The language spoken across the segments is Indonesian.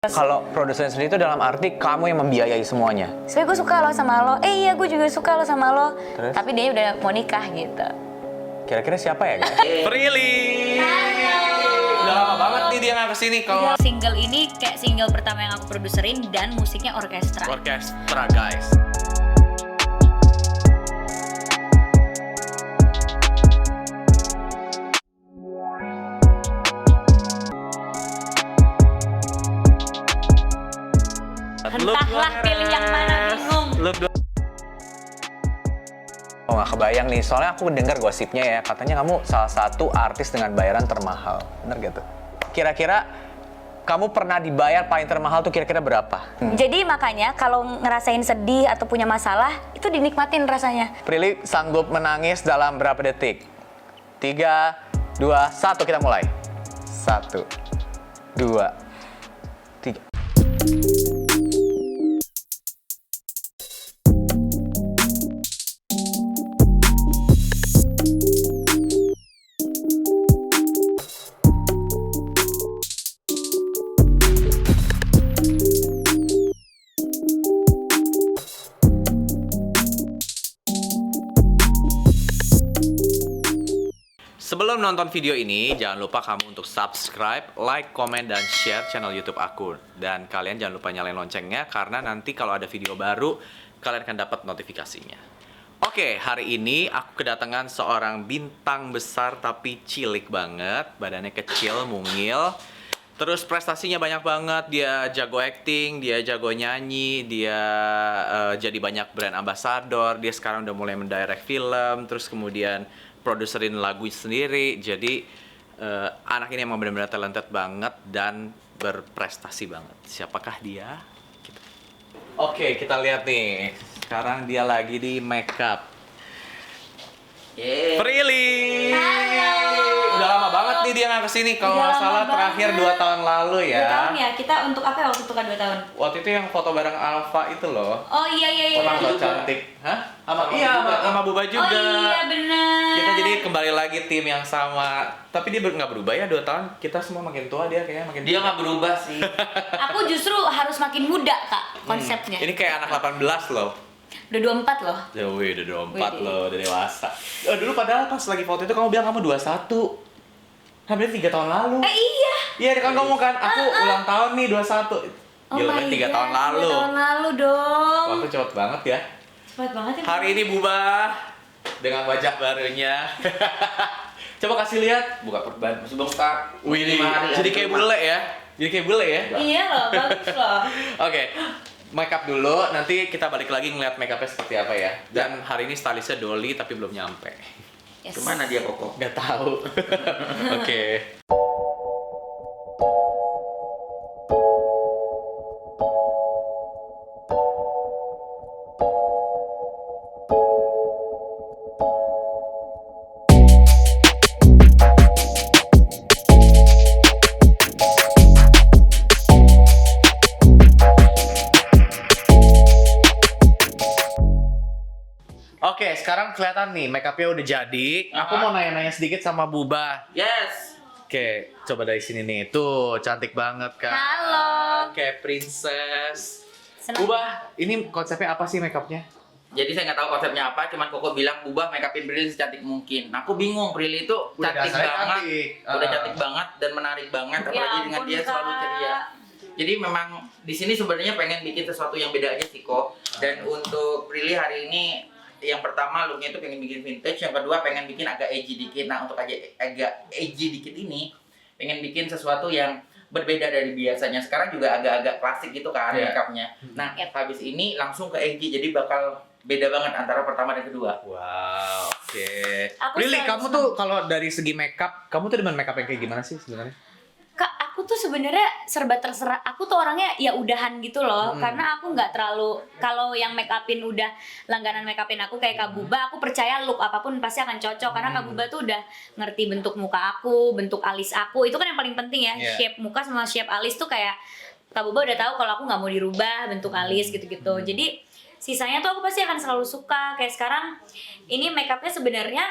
Kalau produsernya sendiri itu dalam arti kamu yang membiayai semuanya. Soalnya gue suka lo sama lo, iya gue juga suka lo sama lo. Terus? Tapi dia udah mau nikah gitu. Kira-kira siapa ya guys? Prilly. Udah lama banget nih dia nggak kesini kalau Single ini kayak single pertama yang aku produserin dan musiknya orkestra. orkestra guys. Entahlah pilih yang mana, bingung. Oh nggak kebayang nih, soalnya aku dengar gosipnya ya, katanya kamu salah satu artis dengan bayaran termahal. Bener gak tuh? Kira-kira kamu pernah dibayar paling termahal tuh kira-kira berapa? Jadi makanya kalau ngerasain sedih atau punya masalah, itu dinikmatin rasanya. Prilly sanggup menangis dalam berapa detik? 3, 2, 1, kita mulai. 1, 2, 3. Sebelum nonton video ini, jangan lupa kamu untuk subscribe, like, komen, dan share channel YouTube aku. Dan kalian jangan lupa nyalain loncengnya, karena nanti kalau ada video baru, kalian akan dapat notifikasinya. Oke, hari ini aku kedatangan seorang bintang besar tapi cilik banget. Badannya kecil, mungil. Terus prestasinya banyak banget, dia jago acting, dia jago nyanyi, dia jadi banyak brand ambassador, dia sekarang udah mulai mendirect film, terus kemudian produserin lagu sendiri. Jadi anak ini emang benar-benar talented banget dan berprestasi banget. Siapakah dia? Oke, kita lihat nih. Sekarang dia lagi di makeup. Prilly. Udah lama banget nih dia nggak kesini. Kalau Udah nggak lama salah terakhir banget. 2 tahun lalu ya. 2 tahun ya, kita untuk apa ya waktu itu kan 2 tahun? Waktu itu yang foto bareng Alfa itu loh. Oh iya. Foto cantik. Hah? Sama Buba juga. Oh iya benar. Kita jadi kembali lagi tim yang sama. Tapi dia nggak berubah ya 2 tahun. Kita semua makin tua, dia kayaknya makin Dia tua. nggak berubah sih. Aku justru harus makin muda, Kak, konsepnya. Ini kayak anak 18 loh. Udah 24 loh. Ya wih, udah 24 Wih. loh, udah dewasa. Oh, dulu padahal pas lagi foto itu kamu bilang kamu 21. Hampir 3 tahun lalu. Iya. Iya, kan ngomong kan, aku ulang tahun nih 21. Gila, kan 3 tahun lalu. 3 tahun lalu dong. Waktu cepet banget ya. Cepat banget ya. Hari ini Buba dengan wajah barunya. Coba kasih lihat. Buka perban, masih bengkak. Wih, 5 hari, jadi kayak bule ya. Jadi kayak bule ya. Iya loh, bagus loh. Oke. Makeup dulu, nanti kita balik lagi ngeliat makeupnya seperti apa ya. Dan hari ini stylistnya Dolly tapi belum nyampe. Yes. Kemana dia Koko? Nggak tahu. Oke. Oke, sekarang kelihatan nih makeupnya udah jadi. Aku mau nanya-nanya sedikit sama Buba. Yes. Oke, coba dari sini nih. Tuh, cantik banget kan. Halo. Kayak princess. Senang. Buba, ini konsepnya apa sih makeupnya? Jadi saya nggak tahu konsepnya apa, cuman Koko bilang ubah make upin Prilly secantik mungkin. Nah, aku bingung, Prilly itu Udah cantik dasarnya banget, cantik. udah cantik banget dan menarik banget, Ya apalagi dengan ampun, dia selalu Kak. ceria. Jadi memang di sini sebenarnya pengen bikin sesuatu yang beda aja sih kok. Dan untuk Prilly hari ini yang pertama looknya itu pengen bikin vintage, yang kedua pengen bikin agak edgy dikit. Nah untuk agak edgy dikit ini pengen bikin sesuatu yang berbeda dari biasanya. Sekarang juga agak-agak klasik gitu kan Iya. makeupnya. Nah Yep. habis ini langsung ke edgy, jadi bakal beda banget antara pertama dan kedua. Wow, oke. Aku Lily, selalu kamu tuh kalau dari segi makeup, kamu tuh demen makeup yang kayak gimana sih sebenarnya? Kak, aku tuh sebenarnya serba terserah. Aku tuh orangnya ya udahan gitu loh. Karena aku nggak terlalu, kalau yang make upin udah langganan make upin aku kayak Kak Buba, aku percaya look apapun pasti akan cocok. Karena Kak Buba tuh udah ngerti bentuk muka aku, bentuk alis aku. Itu kan yang paling penting ya. Iya. Shape muka sama shape alis tuh kayak Kak Buba udah tahu kalau aku nggak mau dirubah bentuk alis gitu-gitu. Jadi sisanya tuh aku pasti akan selalu suka. Kayak sekarang ini make upnya sebenarnya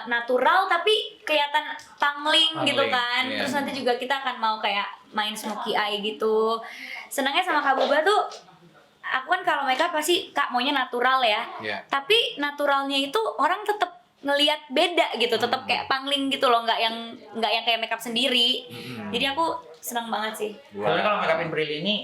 natural tapi kelihatan pangling gitu Pangling, kan. iya. Terus nanti juga kita akan mau kayak main smoky eye gitu. Senangnya sama Kak Buba tuh, aku kan kalau makeup pasti Kak maunya natural ya. Iya. Tapi naturalnya itu orang tetap ngelihat beda gitu, tetap kayak pangling gitu loh, nggak yang kayak makeup sendiri. Jadi aku senang banget sih. Soalnya kalau make upin Prilly ini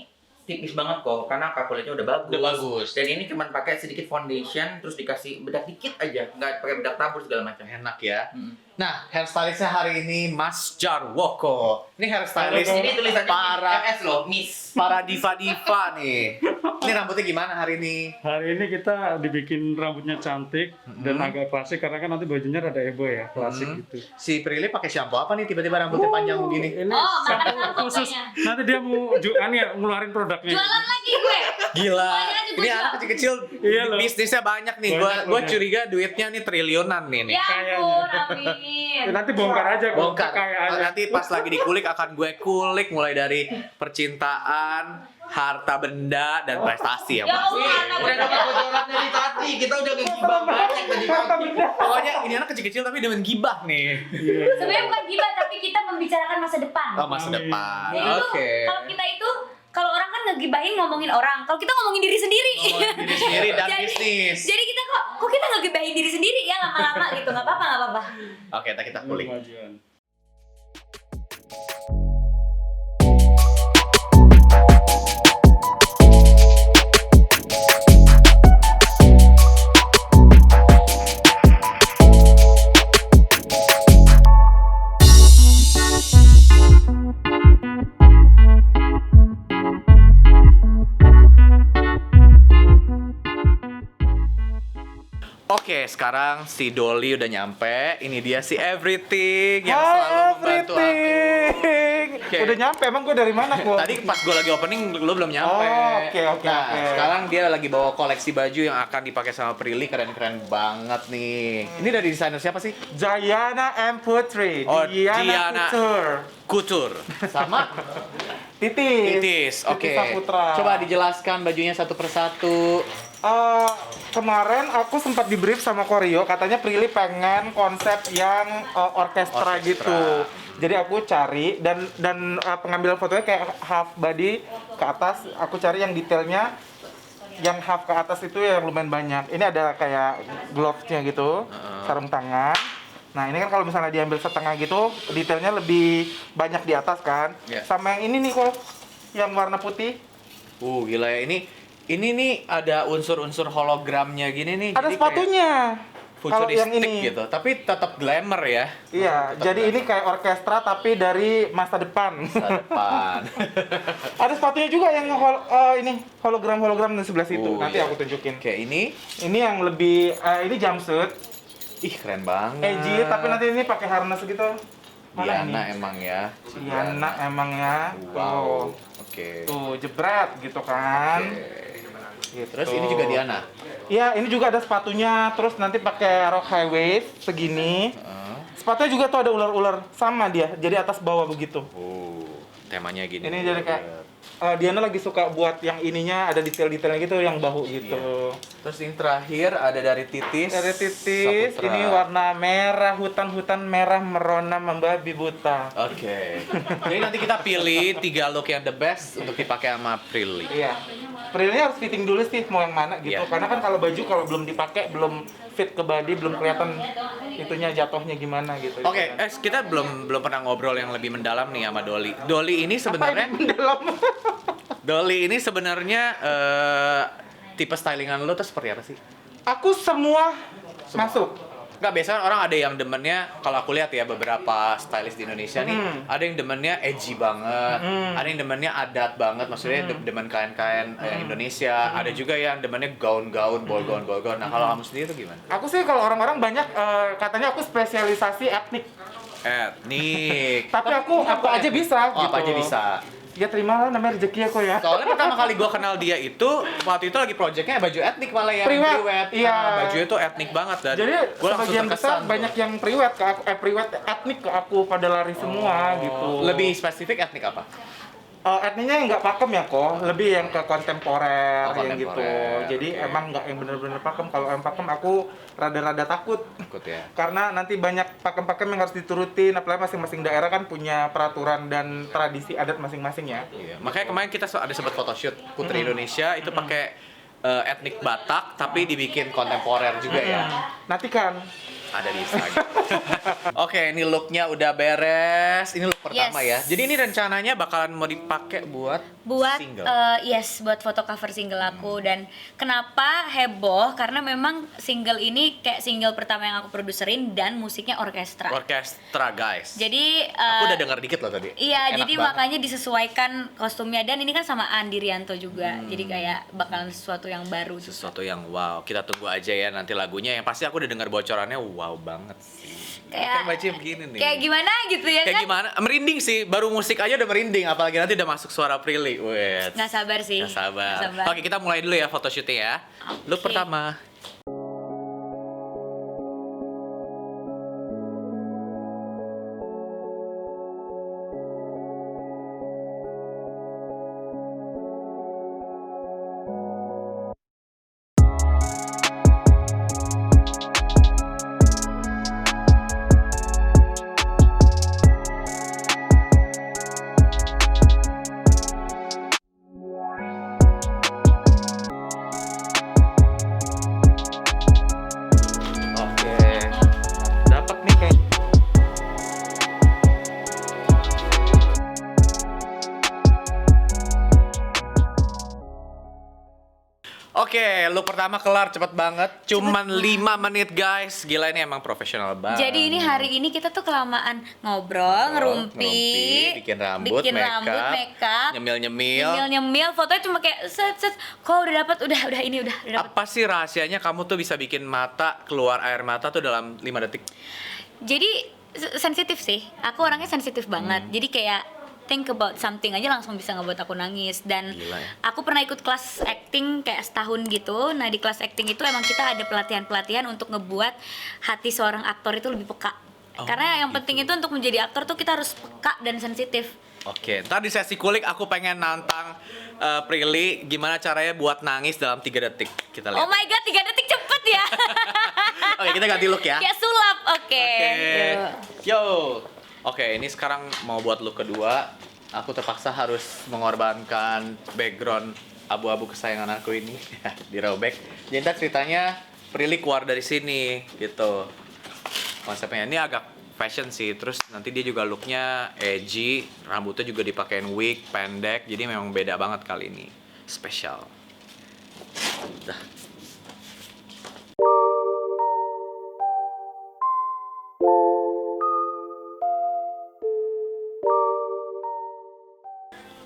tipis banget kok, karena kulitnya udah bagus. Udah bagus. Dan ini cuma pakai sedikit foundation, terus dikasih bedak dikit aja, nggak pakai bedak tabur segala macam. Enak ya. Hmm. Nah, hairstylistnya hari ini Mas Jarwoko. Ini hairstylist Ini tulisannya para MS loh, Miss. para diva-diva nih. Ini rambutnya gimana hari ini? Hari ini kita dibikin rambutnya cantik dan agak klasik karena kan nanti bajunya rada ebo ya, klasik gitu. Si Prilly pakai shampoo apa nih tiba-tiba rambutnya panjang begini? Ini Oh, mantan sampo sampo khusus. kayaknya. Nanti dia mau ngeluarin produknya. Jualan lagi gue. Gila. Semuanya juga Ini jual. anak kecil-kecil Iya loh. bisnisnya banyak nih. Banyak, Gua banyak. curiga duitnya nih triliunan nih. Ya Kayaknya. ampun, amin. Nanti bongkar aja kok Bongkar. kekayaannya. Nanti pas lagi dikulik akan gue kulik mulai dari percintaan, harta benda dan prestasi ya, Ya Mas. Allah, anak Udah dapat bocoran dari tadi, kita udah ngegibah banyak tadi pagi. Pokoknya ini anak kecil-kecil tapi dengan gibah nih. Sebenarnya bukan gibah, tapi kita membicarakan masa depan. Oh, masa Amin. depan. Jadi tuh, Oke. kalau kita itu, kalau orang kan ngegibahin ngomongin orang, kalau kita ngomongin diri sendiri. Ngomongin diri sendiri dan Jadi- bisnis. Jadi kita kok kita ngegibahin diri sendiri ya lama-lama gitu, nggak apa-apa. Oke, kita kulik. Kemajuan. Oke, sekarang si Dolly udah nyampe. Ini dia si Everything yang selalu membantu aku. Oke. Udah nyampe, emang gue dari mana kok? Tadi pas gue lagi opening, lu belum nyampe. Oh, oke, Nah, oke. sekarang dia lagi bawa koleksi baju yang akan dipakai sama Prilly. Keren-keren banget nih. Ini dari desainer siapa sih? Jayana M Putri, Oh, Diana Diana. Couture, Couture. Sama Titis, Titis. Oke. Saputra. Coba dijelaskan bajunya satu persatu. Kemarin aku sempat di brief sama Koryo, katanya Prilly pengen konsep yang orkestra Orkestra. gitu. Jadi aku cari dan pengambilan fotonya kayak half body ke atas. Aku cari yang detailnya yang half ke atas itu yang lumayan banyak. Ini ada kayak gloves-nya gitu, sarung tangan. Nah ini kan kalau misalnya diambil setengah gitu, detailnya lebih banyak di atas kan. Iya. Sama yang ini nih kok, yang warna putih. Gila ya ini nih ada unsur-unsur hologramnya gini nih. Ada Jadi sepatunya. kayak Kalau yang futuristik ini. gitu, tapi tetap glamour ya. Iya, Tetap jadi glamour. ini kayak orkestra tapi dari masa depan. Masa depan. Ada sepatunya juga yang ini hologram di sebelah situ. Nanti iya. aku tunjukin. Kayak ini. Ini yang lebih ini jumpsuit, Ih, keren banget. edgy tapi nanti ini pakai harness gitu. Mana Diana ini? emang ya. Diana emang ya. Wow. Tuh. Oke. Tuh, jebret gitu kan. Gitu. Terus ini juga Diana. Iya, ini juga ada sepatunya. Terus nanti pakai rok high waist segini. Sepatunya juga tuh ada ular-ular sama dia. Jadi atas bawah begitu. Temanya gini. Ini jadi kayak Diana lagi suka buat yang ininya ada detail-detailnya gitu yang bahu gitu. Terus yang terakhir ada dari Titis. Dari titis, Saputra. ini warna merah, hutan-hutan merah merona membabi buta. Oke. Jadi nanti kita pilih 3 look yang the best untuk dipakai sama Prilly. Iya. Prilly harus fitting dulu sih mau yang mana gitu. Iya. Karena kan kalau baju kalau belum dipakai belum fit ke body, belum kelihatan itunya jatuhnya gimana gitu. Oke, kita belum pernah ngobrol yang lebih mendalam nih sama Dolly. Dolly ini Apa sebenarnya ini mendalam? Dolly ini sebenarnya tipe stylingan lo tuh seperti apa sih? Aku semua masuk. Nggak, biasanya orang ada yang demennya, kalau aku lihat ya beberapa stylist di Indonesia nih, ada yang demennya edgy banget, ada yang demennya adat banget, maksudnya demen kain-kain Indonesia, ada juga yang demennya gaun-gaun, ball-gaun. Nah kalau kamu sendiri tuh gimana? Aku sih kalau orang-orang banyak katanya aku spesialisasi etnik. Etnik. Tapi aku apa aja bisa Oh, gitu. apa aja bisa. Ya terimalah namanya rezeki aku ya. Soalnya pertama kali gue kenal dia itu, waktu itu lagi projectnya baju etnik malah ya. Priwet, iya. Bajunya tuh etnik banget dan Jadi gue langsung sebagian besar terkesan tuh. banyak yang priwet ke aku, priwet etnik ke aku pada lari semua gitu. Lebih spesifik etnik apa? Etninya nggak pakem ya kok, lebih yang ke kontemporer, Oh, yang gitu. kontemporer, Jadi oke. emang nggak yang bener-bener pakem. Kalau yang pakem aku rada-rada takut. Ikut ya. Karena nanti banyak pakem-pakem yang harus diturutin, apalagi masing-masing daerah kan punya peraturan dan tradisi adat masing-masing ya. Iya. Makanya kemarin kita ada sempat photoshoot Putri Indonesia itu pakai etnik Batak tapi dibikin kontemporer juga ya. Nanti kan, Ada di Instagram. Oke, ini looknya udah beres. Ini look pertama ya. Yes. Jadi ini rencananya bakalan mau dipakai buat single. Yes, buat foto cover single aku. Dan kenapa heboh, karena memang single ini kayak single pertama yang aku produserin dan musiknya orkestra. Orkestra guys. Jadi Aku udah dengar dikit loh tadi. iya, Enak jadi banget. makanya disesuaikan kostumnya, dan ini kan sama Andi Rianto juga. Jadi kayak bakalan sesuatu yang baru juga. Sesuatu yang wow. Kita tunggu aja ya nanti lagunya. Yang pasti aku udah dengar bocorannya wow banget sih. Kayak- Kan bajunya begini nih. Kayak gimana gitu ya Kayak kan? gimana? Merinding sih. Baru musik aja udah merinding. Apalagi nanti udah masuk suara Prilly. Wait. Nggak sabar sih. Nggak sabar. Nggak sabar. Oke, kita mulai dulu ya photoshootnya ya. Look Oke. pertama. Oke. Dapat nih kayak. Oke, look pertama kelar cepet banget. Cuman 5 menit guys. Gila ini emang profesional banget. Jadi ini hari ini kita tuh kelamaan ngobrol, ngerumpi, bikin rambut, makeup, nyemil-nyemil. nyemil, fotonya cuma kayak set. Kok udah dapat, udah ini udah dapat. Apa sih rahasianya kamu tuh bisa bikin mata keluar air mata tuh dalam 5 detik? Jadi sensitif sih. Aku orangnya sensitif banget. Hmm. Jadi kayak think about something aja langsung bisa ngebuat aku nangis. Dan Gila ya. aku pernah ikut kelas acting kayak setahun gitu. Nah, di kelas acting itu emang kita ada pelatihan-pelatihan untuk ngebuat hati seorang aktor itu lebih peka. Oh, Karena yang gitu. penting itu untuk menjadi aktor tuh kita harus peka dan sensitif. Oke, ntar di sesi kulik aku pengen nantang Prilly gimana caranya buat nangis dalam 3 detik. Kita lihat. Oh my god, 3 detik cepet ya. Oke, kita ganti look ya. Kayak sulap. Oke. Yuk. Yo. Oke, ini sekarang mau buat look kedua. Aku terpaksa harus mengorbankan background abu-abu kesayangan aku ini dirobek. Jadi ntar ceritanya Prilly keluar dari sini gitu. Konsepnya ini agak fashion sih. Terus nanti dia juga looknya edgy, rambutnya juga dipakein wig pendek. Jadi memang beda banget kali ini. Spesial. Dah.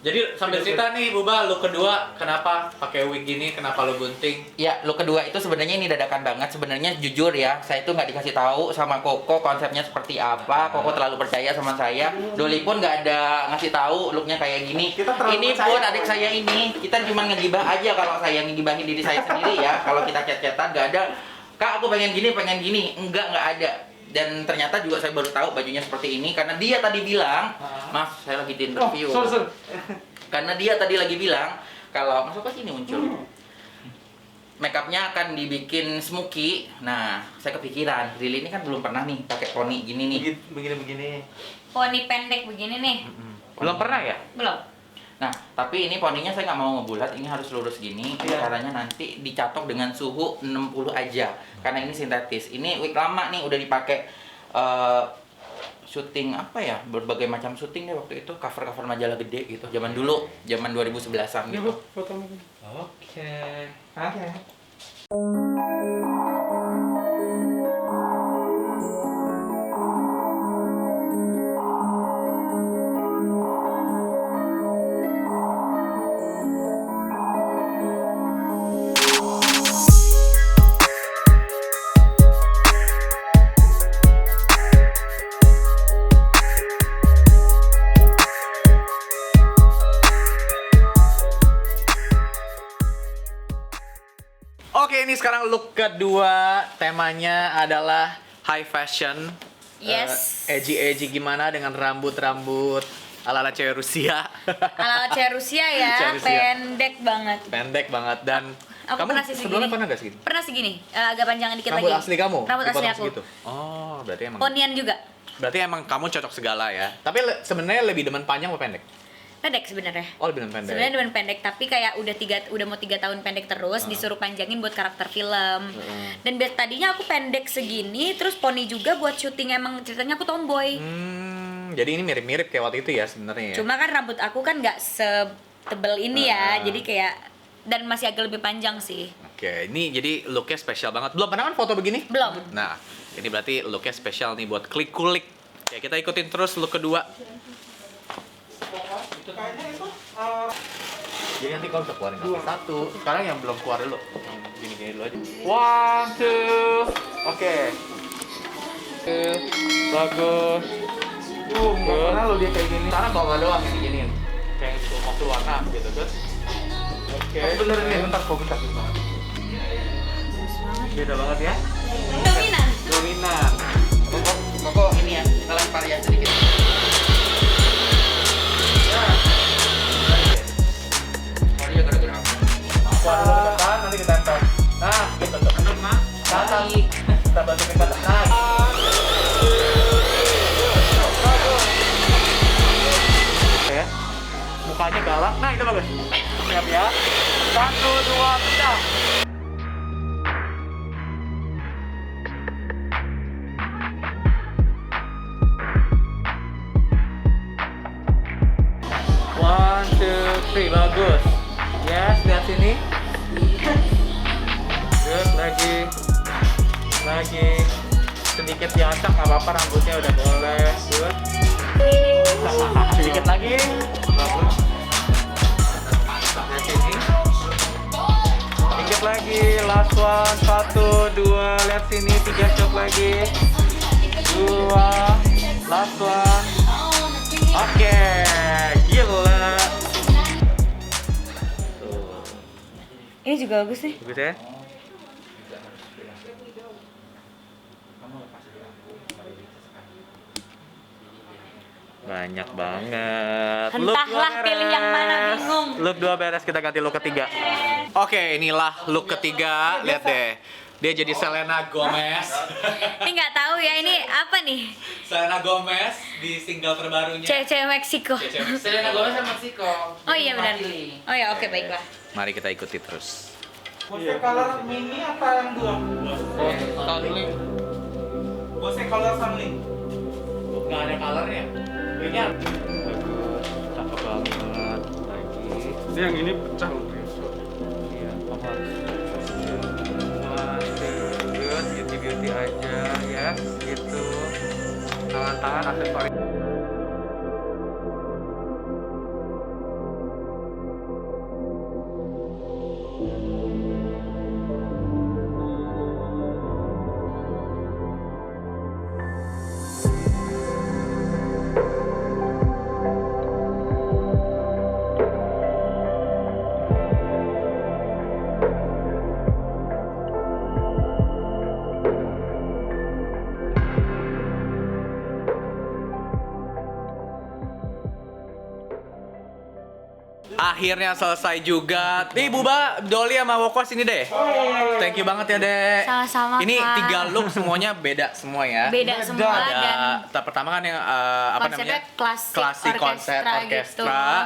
Jadi sambil cerita nih Buba, look kedua kenapa pakai wig gini, kenapa lo gunting? Ya, look kedua itu sebenarnya ini dadakan banget. Sebenarnya jujur ya, saya itu nggak dikasih tahu sama Koko konsepnya seperti apa. Koko terlalu percaya sama saya. Doli pun nggak ada ngasih tahu looknya kayak gini. Kita terlalu Ini percaya pun sama adik saya ini, kita cuma ngegibah aja kalau saya ngegibahin diri saya sendiri ya. Kalau kita chat-chatan nggak ada. Kak, aku pengen gini, pengen gini. Nggak ada. Dan ternyata juga saya baru tahu bajunya seperti ini karena dia tadi bilang, Mas, saya lagi di interview. Oh, sorry. Karena dia tadi lagi bilang kalau masuk ke sini muncul. Makeupnya akan dibikin smoky. Nah, saya kepikiran, Lili ini kan belum pernah nih pakai poni gini nih. Begini. Poni pendek begini nih. Belum pernah ya? Belum. Nah, tapi ini poninya saya nggak mau ngebulat, ini harus lurus gini. Iya. Caranya nanti dicatok dengan suhu 60 aja. Karena ini sintetis. Ini wig lama nih, udah dipakai syuting apa ya? Berbagai macam syuting deh waktu itu, cover-cover majalah gede gitu. Zaman dulu, zaman 2011-an Ini gitu. Bu, fotonya. Oke. Oke. Oke, ini sekarang look kedua. Temanya adalah high fashion. Yes. Edgy-edgy gimana dengan rambut-rambut ala-ala cewek Rusia. Ala cewek Rusia ya, Cewek Rusia. pendek banget. Pendek banget dan Aku kamu pernah sih sebelumnya segini. pernah nggak segini? Pernah segini, agak panjangan dikit Rambut lagi. asli kamu? Rambut asli Dipotong aku. segitu? Oh, berarti emang kamu cocok segala ya. Tapi sebenarnya lebih demen panjang apa pendek? Pendek sebenarnya. Oh, lebih demen pendek. Sebenarnya demen pendek, tapi kayak udah mau 3 tahun pendek terus, disuruh panjangin buat karakter film. Dan tadinya aku pendek segini, terus poni juga buat syuting, emang ceritanya aku tomboy. Jadi ini mirip-mirip kayak waktu itu ya sebenarnya ya. Cuma kan rambut aku kan nggak setebel ini ya, jadi kayak dan masih agak lebih panjang sih. Oke, ini jadi looknya spesial banget. Belum pernah kan foto begini? Belum. Nah, ini berarti looknya spesial nih buat klik kulik. Oke, kita ikutin terus look kedua. Jadi nanti kalau udah keluarin satu, sekarang yang belum keluar dulu, yang gini-gini dulu aja. 1, 2, oke. Bagus. Nggak pernah lo dia kayak gini. Sekarang bawa doang yang diginiin. Kayak gitu, mau keluar nah gitu terus. Oke. Bener nih, bentar kok bentar. Beda banget ya. Dominan. Dominan. Koko ini ya, kita lempar ya sedikit. Mario gerak-gerak. Keluar dulu ke depan, nanti kita tempel. Nah, gitu tuh. Bener, Mak. Atas. Kita bantu ke atas. Nah. Oke. Mukanya galak. Nah, itu bagus. Siap ya. 1, 2, pecah. One, two, three, bagus. Yes, lihat sini. Good, lagi. Sedikit diacak, nggak apa-apa, rambutnya udah boleh. Good. Sedikit lagi. Bagus. Lihat sini. Sedikit lagi. Last one. 1, 2. Lihat sini. 3 shot lagi. 2. Last one. Oke, gila. Ini juga bagus nih. Bagus ya? Banyak banget. Entahlah pilih yang mana, bingung. Look 2 beres, kita ganti look ketiga. Oke, inilah look ketiga. Lihat deh. Dia jadi Selena Gomez. Ini nggak tahu ya, ini apa nih? Selena Gomez di single terbarunya. Cewek Meksiko. Selena Gomez sama Meksiko. Oh iya benar. Mewakili. Oh ya, oke baiklah. Mari kita ikuti terus. Bose color mini apa yang dua? Bose color samling. Nggak ada colornya. Ini cakep banget. Lagi. Ini yang ini pecah loh. Iya, kamu harus good, beauty aja, yes, gitu. Tangan-tangan aksesoris. Akhirnya selesai juga. Nih Buba, Dolly sama Woko sini deh. Thank you banget ya Dek. Sama-sama, Ini Kak. 3 look semuanya beda semua ya. Beda semua dan Pertama kan yang apa konsepnya namanya? klasik konsep orkestra orkestra.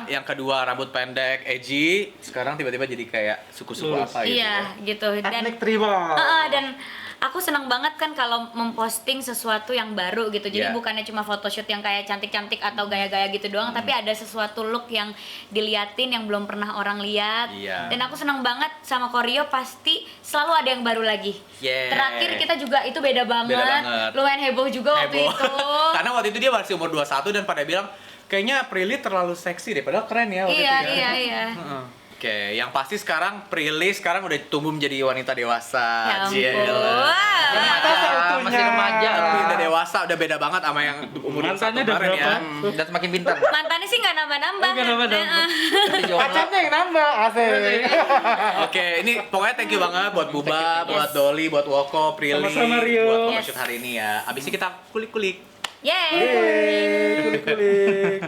gitu. Yang kedua rambut pendek, edgy. Sekarang tiba-tiba jadi kayak suku-suku apa gitu. Iya gitu dan Ethnic tribal. dan aku senang banget kan kalau memposting sesuatu yang baru gitu. Jadi Iya. bukannya cuma photoshoot yang kayak cantik-cantik atau gaya-gaya gitu doang, tapi ada sesuatu look yang diliatin yang belum pernah orang lihat. Iya. Dan aku senang banget sama Koryo, pasti selalu ada yang baru lagi. Yeah. Terakhir kita juga itu beda banget. banget. Lumayan heboh juga waktu Heboh. itu. Karena waktu itu dia masih umur 21 dan pada bilang kayaknya Prilly terlalu seksi deh, padahal keren ya waktu Iya, itu ya. iya. Heeh. Oke, yang pasti sekarang Prilly sekarang udah tumbuh menjadi wanita dewasa. Ya Cielah. ampun. Remaja, masih remaja. Tapi udah dewasa, udah beda banget sama yang umur 21 Mantannya udah kemarin ya. berapa? Dan semakin pintar. Mantannya sih nggak nambah-nambah. Nggak nambah-nambah. Pacarnya yang nambah, asik. Oke, ini pokoknya thank you banget buat Buba, buat Dolly, buat Woko, Prilly, Sama-sama, Rio. buat Yes. photoshoot hari ini ya. Abis ini kita kulik-kulik. Yeay. Kulik-kulik.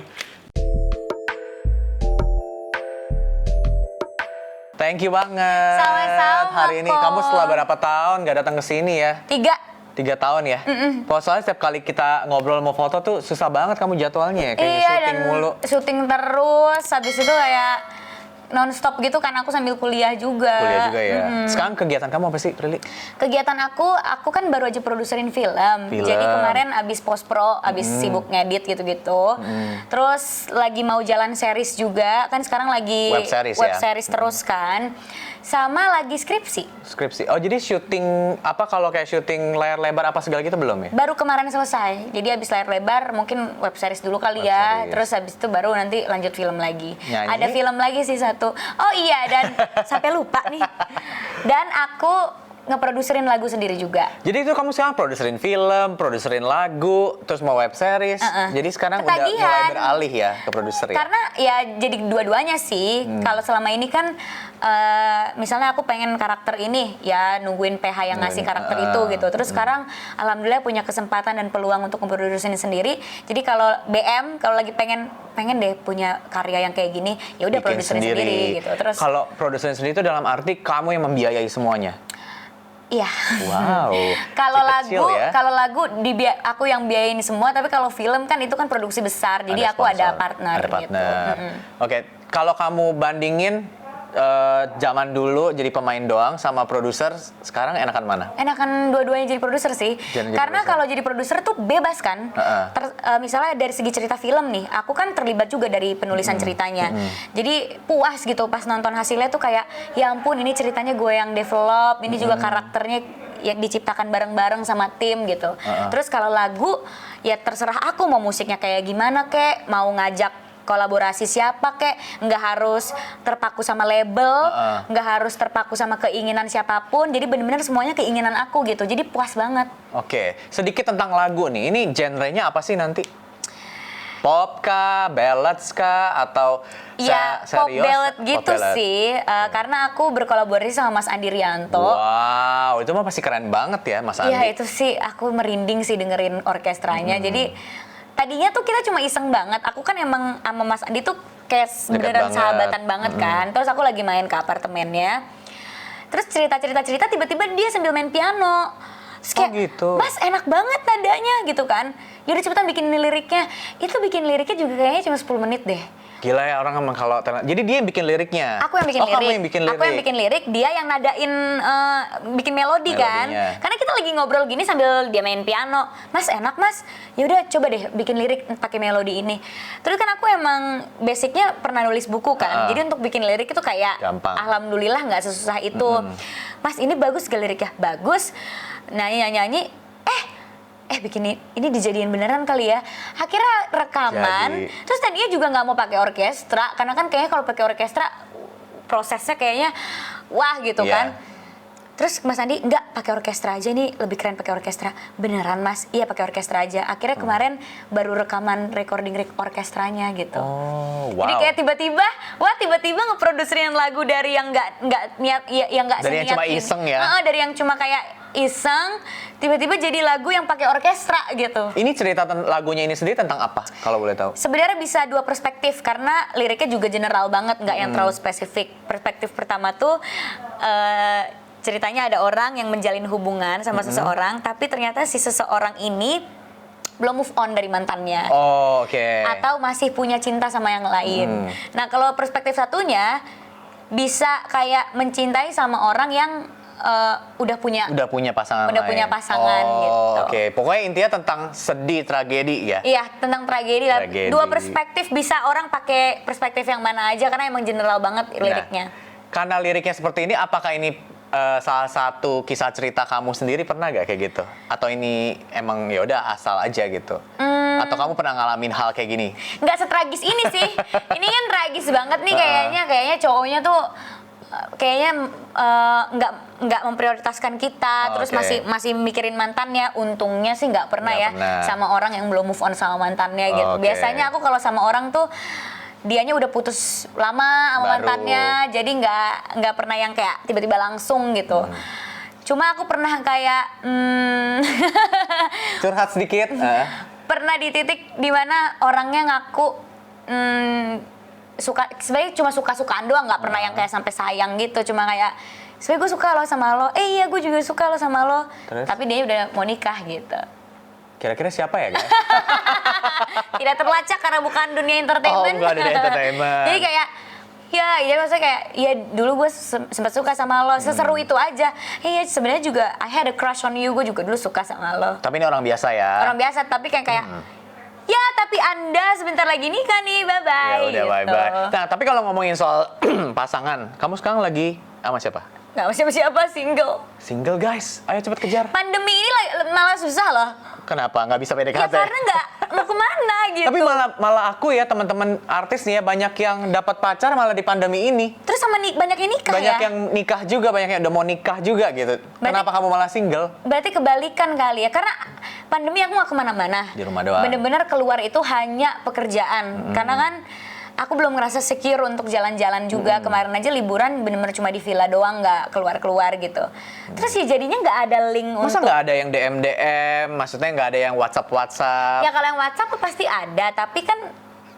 Thank you banget. Sama-sama, Hari ini kok. kamu setelah berapa tahun gak datang ke sini ya? 3 tahun ya? Soalnya setiap kali kita ngobrol mau foto tuh susah banget kamu jadwalnya ya? Kayak Iya, syuting dan mulu. syuting terus, habis itu kayak non-stop gitu kan, aku sambil kuliah juga. Kuliah juga ya. Sekarang kegiatan kamu apa sih, Prilly? Kegiatan aku kan baru aja produserin film. Jadi kemarin abis post-pro, abis sibuk ngedit gitu-gitu. Terus lagi mau jalan series juga, kan sekarang lagi Web series ya? terus kan. Sama lagi skripsi. Skripsi. Oh, jadi syuting apa kalau kayak syuting layar lebar apa segala gitu belum ya? Baru kemarin selesai. Jadi abis layar lebar mungkin web series dulu kali Web ya. series. Terus abis itu baru nanti lanjut film lagi. Nyanyi? Ada film lagi sih satu. Oh iya, dan sampai lupa nih. Dan aku ngeproduserin lagu sendiri juga. Jadi itu kamu sekarang produserin film, produserin lagu, terus mau web series. Jadi sekarang udah mulai Ketagihan. beralih ya ke produser ya? Karena ya jadi dua-duanya sih. Kalau selama ini kan misalnya aku pengen karakter ini, ya nungguin PH yang ngasih karakter itu gitu. Terus sekarang alhamdulillah punya kesempatan dan peluang untuk memproduksiin sendiri. Jadi kalau BM kalau lagi pengen deh punya karya yang kayak gini, ya udah Bikin produserin sendiri gitu. Terus Kalau produserin sendiri itu dalam arti kamu yang membiayai semuanya? iya. Wow. Kalau Kecil lagu, ya. kalau lagu aku yang biayain semua, tapi kalau film kan itu kan produksi besar, jadi aku ada sponsor, partner, ada partner. gitu. Oke, kalau kamu bandingin zaman dulu jadi pemain doang sama produser, sekarang enakan mana? Enakan dua-duanya jadi produser sih, Jadi karena produser. kalau jadi produser tuh bebas kan. Misalnya dari segi cerita film nih, aku kan terlibat juga dari penulisan ceritanya. Jadi puas gitu pas nonton hasilnya tuh kayak, ya ampun ini ceritanya gue yang develop, ini juga karakternya yang diciptakan bareng-bareng sama tim gitu. Terus kalau lagu, ya terserah aku mau musiknya kayak gimana kek, mau ngajak kolaborasi siapa kek, nggak harus terpaku sama label, nggak harus terpaku sama keinginan siapapun, jadi bener-bener semuanya keinginan aku gitu, jadi puas banget. Oke, sedikit tentang lagu nih. Ini genrenya apa sih nanti? Pop kah, ballads kah, atau Ya pop serius? ballad Pop gitu ballad. sih, karena aku berkolaborasi sama Mas Andi Rianto. Wow, itu mah pasti keren banget ya, Mas Andi. Iya itu sih, aku merinding sih dengerin orkestranya, jadi tadinya tuh kita cuma iseng banget. Aku kan emang sama Mas Andi tuh kayak beneran banget. sahabatan banget kan. Terus aku lagi main ke apartemennya. Terus cerita tiba-tiba dia sambil main piano. Terus kayak, gitu. Mas enak banget nadanya gitu kan. Yaudah cepetan bikin liriknya. Itu bikin liriknya juga kayaknya cuma 10 menit deh. Gila ya orang emang kalau jadi dia yang bikin liriknya. Aku yang bikin lirik. Kamu yang bikin lirik. Aku yang bikin lirik, dia yang nadain bikin melodi kan. Melodinya. Karena kita lagi ngobrol gini sambil dia main piano. Mas enak mas, ya udah coba deh bikin lirik pakai melodi ini. Terus kan aku emang basicnya pernah nulis buku kan. Jadi untuk bikin lirik itu kayak Gampang. alhamdulillah nggak sesusah itu. Mas ini bagus gak liriknya? Bagus. Nyanyi bikin ini dijadiin beneran kali ya. Akhirnya rekaman. Jadi. Terus tadinya juga nggak mau pakai orkestra karena kan kayaknya kalau pakai orkestra prosesnya kayaknya wah gitu Iya. kan. Terus Mas Andi enggak pakai orkestra aja nih, lebih keren pakai orkestra. Beneran Mas? Iya pakai orkestra aja. Akhirnya kemarin baru rekaman recording orkestranya gitu. Oh, wow. Jadi kayak tiba-tiba ngeproduserin lagu dari yang nggak niat yang nggak Dari yang cuma iseng ya? Dari yang cuma kayak iseng, tiba-tiba jadi lagu yang pakai orkestra gitu. Ini cerita lagunya ini sendiri tentang apa kalau boleh tahu? Sebenarnya bisa dua perspektif karena liriknya juga general banget, nggak yang terlalu spesifik. Perspektif pertama tuh ceritanya ada orang yang menjalin hubungan sama seseorang, tapi ternyata si seseorang ini belum move on dari mantannya. Oh, oke. Atau masih punya cinta sama yang lain. Nah, kalau perspektif satunya bisa kayak mencintai sama orang yang udah punya pasangan udah lain. punya pasangan Oh, gitu. Oke, pokoknya intinya tentang sedih, tragedi ya. Iya, tentang tragedi lah. Tragedi. Dua perspektif, bisa orang pakai perspektif yang mana aja karena emang general banget liriknya. Nah, karena liriknya seperti ini, apakah ini salah satu kisah cerita kamu sendiri pernah gak kayak gitu? Atau ini emang ya udah asal aja gitu? Atau kamu pernah ngalamin hal kayak gini? Nggak setragis ini sih. Ini kan tragis banget nih kayaknya cowoknya tuh kayaknya nggak memprioritaskan kita, terus Oke. masih mikirin mantannya. Untungnya sih nggak pernah Nggak ya pernah. sama orang yang belum move on sama mantannya gitu. Oke. Biasanya aku kalau sama orang tuh dianya udah putus lama sama Baru. mantannya, jadi nggak pernah yang kayak tiba-tiba langsung gitu. Cuma aku pernah kayak Curhat sedikit. pernah di titik dimana orangnya ngaku suka sebenarnya cuma suka-sukaan doang, nggak pernah yang kayak sampai sayang gitu, cuma kayak sebenarnya gue suka lo sama lo, iya gue juga suka lo sama lo. Terus? Tapi dia udah mau nikah gitu. Kira-kira siapa ya guys? Tidak terlacak karena bukan dunia entertainment. Oh, enggak dunia entertainment. Jadi kayak ya maksudnya kayak ya dulu gue sempat suka sama lo, seseru itu aja. Iya sebenarnya juga I had a crush on you, gue juga dulu suka sama lo. Tapi ini orang biasa ya. Orang biasa tapi kayak ya tapi Anda sebentar lagi nikah nih, bye bye. Ya udah bye-bye. Nah, tapi kalau ngomongin soal pasangan, kamu sekarang lagi sama siapa? Nggak sama siapa, single. Single guys, ayo cepet kejar. Pandemi ini malah susah loh. Kenapa? Nggak bisa PDKT? Ya karena nggak mau kemana gitu. Tapi malah aku ya teman-teman artis nih ya banyak yang dapat pacar malah di pandemi ini. Terus sama banyak yang nikah Banyak ya. yang nikah juga, banyak yang udah mau nikah juga gitu. Kenapa kamu malah single? Berarti kebalikan kali ya, karena pandemi aku nggak kemana-mana. Di rumah doang. Bener-bener keluar itu hanya pekerjaan. Karena kan aku belum ngerasa secure untuk jalan-jalan juga. Kemarin aja liburan bener-bener cuma di villa doang, nggak keluar-keluar gitu. Terus ya jadinya nggak ada link Masa untuk... nggak ada yang DM? Maksudnya nggak ada yang WhatsApp? Ya kalau yang WhatsApp pasti ada, tapi kan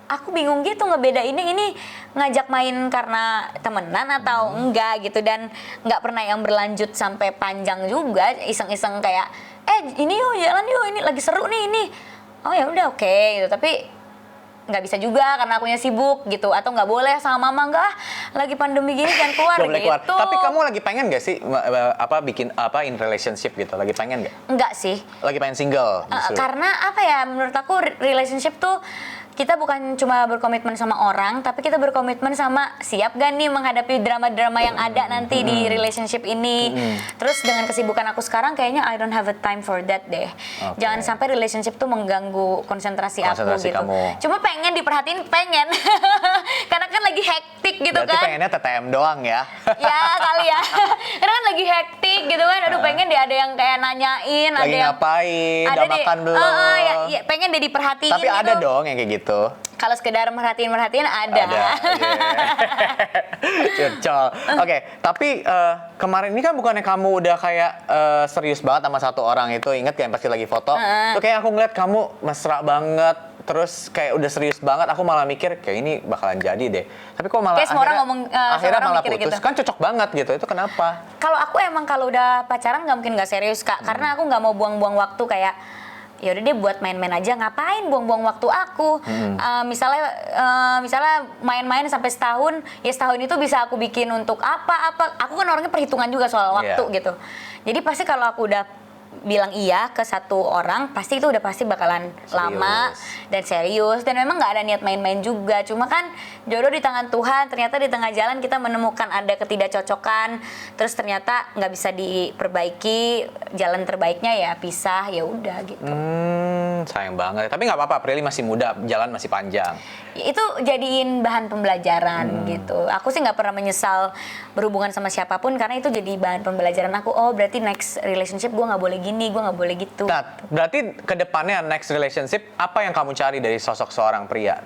aku bingung gitu ngebedainnya ini ngajak main karena temenan atau enggak gitu, dan nggak pernah yang berlanjut sampai panjang juga, iseng-iseng kayak ini yuk jalan yuk, ini lagi seru nih ini, oh ya udah oke gitu, tapi nggak bisa juga karena akunya sibuk gitu, atau nggak boleh sama mama, nggak lagi pandemi gini jangan keluar Nggak boleh gitu. keluar. Tapi kamu lagi pengen gak sih bikin in relationship gitu? Lagi pengen gak? Enggak sih. Lagi pengen single? justru? Karena apa ya, menurut aku relationship tuh kita bukan cuma berkomitmen sama orang, tapi kita berkomitmen sama siap gak nih menghadapi drama-drama yang ada nanti di relationship ini. Terus dengan kesibukan aku sekarang kayaknya I don't have a time for that deh. Oke. Jangan sampai relationship tuh mengganggu konsentrasi aku Konsentrasi gitu. kamu. Cuma pengen diperhatiin, pengen. Karena kan lagi hektik gitu Berarti kan. pengennya TTM doang ya? Ya kali ya. Karena kan lagi hektik gitu kan. Aduh pengen deh ada yang kayak nanyain, ada Lagi yang ngapain? Udah makan belum? ya, pengen deh diperhatiin. Tapi ada gitu. dong yang kayak gitu. Kalau sekedar merhatiin ada. Iya. Curcol. Oke, tapi kemarin ini kan bukannya kamu udah kayak serius banget sama satu orang itu, inget kan pasti lagi foto. Tuh kayak aku ngeliat kamu mesra banget, terus kayak udah serius banget. Aku malah mikir kayak ini bakalan jadi deh. Tapi kok malah Kayak semua orang ngomong, semua akhirnya orang malah mikir putus. gitu. Kan cocok banget gitu. Itu kenapa? Kalau aku emang kalau udah pacaran nggak mungkin nggak serius Kak, karena aku nggak mau buang-buang waktu kayak ya udah deh buat main-main aja, ngapain buang-buang waktu aku. Misalnya main-main sampai setahun, ya setahun itu bisa aku bikin untuk apa. Aku kan orangnya perhitungan juga soal waktu gitu. Jadi pasti kalau aku udah bilang iya ke satu orang, pasti itu udah pasti bakalan lama dan serius, dan memang nggak ada niat main-main juga. Cuma kan jodoh di tangan Tuhan, ternyata di tengah jalan kita menemukan ada ketidakcocokan, terus ternyata nggak bisa diperbaiki, jalan terbaiknya ya pisah, ya udah gitu. Sayang banget. Tapi nggak apa-apa, Prilly masih muda, jalan masih panjang. Itu jadiin bahan pembelajaran gitu. Aku sih nggak pernah menyesal berhubungan sama siapapun, karena itu jadi bahan pembelajaran aku. Oh berarti next relationship gue nggak boleh gini, gue nggak boleh gitu. Nah, berarti ke depannya next relationship, apa yang kamu cari dari sosok seorang pria?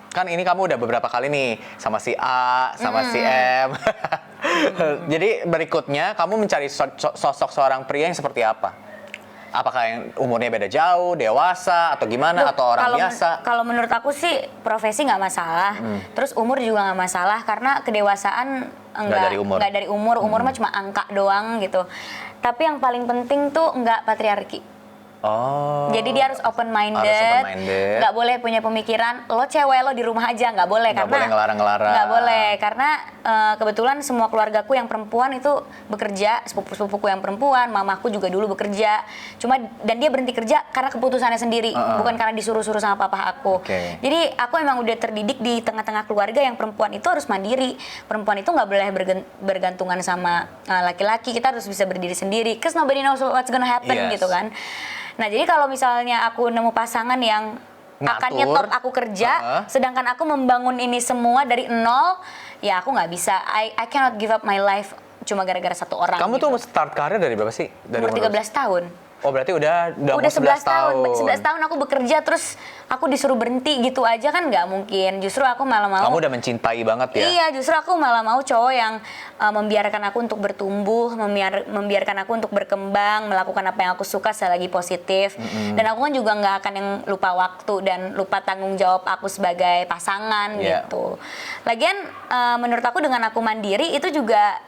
Kan ini kamu udah beberapa kali nih sama si A, sama si M. Jadi berikutnya kamu mencari sosok seorang pria yang seperti apa? Apakah yang umurnya beda jauh, dewasa, atau gimana, Loh, atau orang biasa? Kalau menurut aku sih profesi nggak masalah, terus umur juga nggak masalah, karena kedewasaan dari umur. nggak dari umur mah cuma angka doang gitu. Tapi yang paling penting tuh nggak patriarki. Oh. Jadi dia harus open minded, nggak boleh punya pemikiran lo cewek lo di rumah aja, nggak boleh, Nggak karena boleh ngelarang-ngelarang. nggak boleh karena kebetulan semua keluargaku yang perempuan itu bekerja, sepupu-sepupuku yang perempuan, mamaku juga dulu bekerja, dan dia berhenti kerja karena keputusannya sendiri, bukan karena disuruh-suruh sama papa aku. Jadi aku emang udah terdidik di tengah-tengah keluarga yang perempuan itu harus mandiri, perempuan itu nggak boleh bergantungan sama laki-laki, kita harus bisa berdiri sendiri, cause nobody knows what's gonna happen gitu kan. Nah jadi kalau misalnya aku nemu pasangan yang akan nyetop aku kerja, sedangkan aku membangun ini semua dari nol, ya aku nggak bisa. I cannot give up my life cuma gara-gara satu orang. Kamu gitu. tuh start karir dari berapa sih? Dari umur 13 tahun. Oh berarti udah mau Udah 11 tahun. 11 tahun aku bekerja terus aku disuruh berhenti gitu aja kan nggak mungkin. Justru aku malah mau. Kamu udah mencintai banget ya? Iya, justru aku malah mau cowok yang membiarkan aku untuk bertumbuh, membiarkan aku untuk berkembang, melakukan apa yang aku suka selagi positif. Dan aku kan juga nggak akan yang lupa waktu dan lupa tanggung jawab aku sebagai pasangan Iya. gitu. Lagian menurut aku dengan aku mandiri itu juga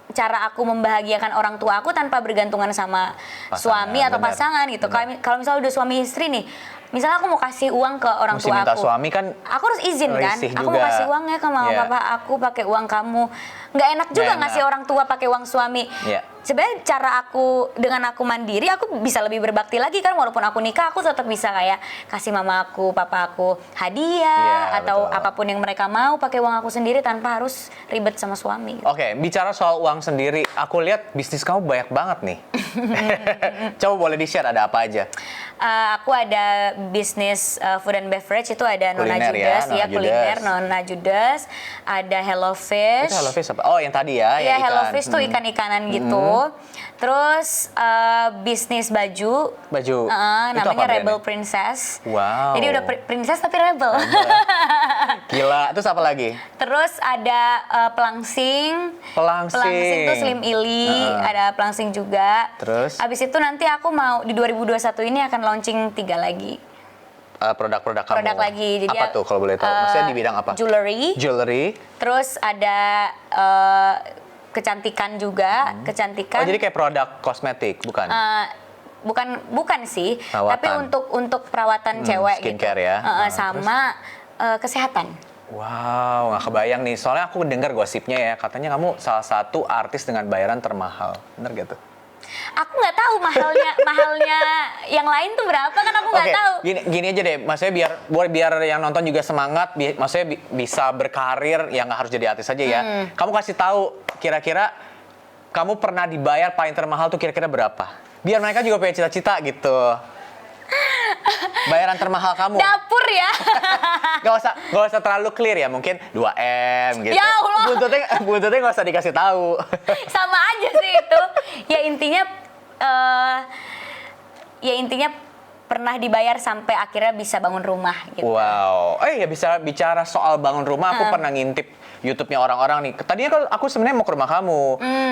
cara aku membahagiakan orang tua aku tanpa bergantungan sama Pasangan, suami atau benar. pasangan gitu. Kalau misalnya udah suami istri nih, misalnya aku mau kasih uang ke orang Mesti tua minta aku, suami kan aku harus izin kan. risih Aku mau juga. kasih uangnya ke mama Iya. papa aku pakai uang kamu. Nggak enak juga enak. ngasih orang tua pakai uang suami. Iya. Sebenarnya cara aku dengan aku mandiri, aku bisa lebih berbakti lagi kan. Walaupun aku nikah, aku tetap bisa kayak kasih mama aku, papa aku hadiah Iya, atau betul. apapun yang mereka mau pakai uang aku sendiri tanpa harus ribet sama suami. Oke, bicara soal uang sendiri, aku lihat bisnis kamu banyak banget nih. Coba boleh di-share ada apa aja? Aku ada bisnis food and beverage, itu ada Nona Kuliner ya, Judas, Nona kuliner Judas. Nona Judas, ada Hello Fish. Itu Hello Fish apa? Oh yang tadi ya, Iya, yang Hello ikan. Fish tuh ikan-ikanan gitu. Terus bisnis baju. Baju. Itu Namanya apa brandnya? Rebel Princess. Wow. Jadi udah princess tapi rebel. Gila, terus apa lagi? Terus ada pelangsing. Pelangsing. Pelangsing tuh Slim Ili, ada pelangsing juga. Terus? Habis itu nanti aku mau di 2021 ini akan launching 3 lagi. Produk-produk kamu. Produk lagi. Jadi apa tuh kalau boleh tahu? Maksudnya di bidang apa? Jewelry. Jewelry. Terus ada kecantikan juga, kecantikan. Oh jadi kayak produk kosmetik, bukan? Bukan sih, Perawatan. tapi untuk perawatan cewek skincare gitu. ya. Sama kesehatan. Wow, nggak kebayang nih. Soalnya aku dengar gosipnya ya, katanya kamu salah satu artis dengan bayaran termahal. Bener gitu? Aku nggak tahu mahalnya yang lain tuh berapa kan aku nggak Oke, tahu. gini aja deh. Maksudnya biar yang nonton juga semangat, maksudnya bisa berkarir, ya nggak harus jadi artis aja ya. Kamu kasih tahu kira-kira kamu pernah dibayar paling termahal tuh kira-kira berapa? Biar mereka juga punya cita-cita gitu. Bayaran termahal kamu. Dapur ya. Gak usah terlalu clear ya, mungkin 2M gitu. Ya Allah. Buntutnya gak usah dikasih tahu. Sama aja sih itu. Ya intinya pernah dibayar sampai akhirnya bisa bangun rumah gitu. Wow. Ya bisa bicara soal bangun rumah, aku pernah ngintip YouTube-nya orang-orang nih. Tadinya kan aku sebenarnya mau ke rumah kamu.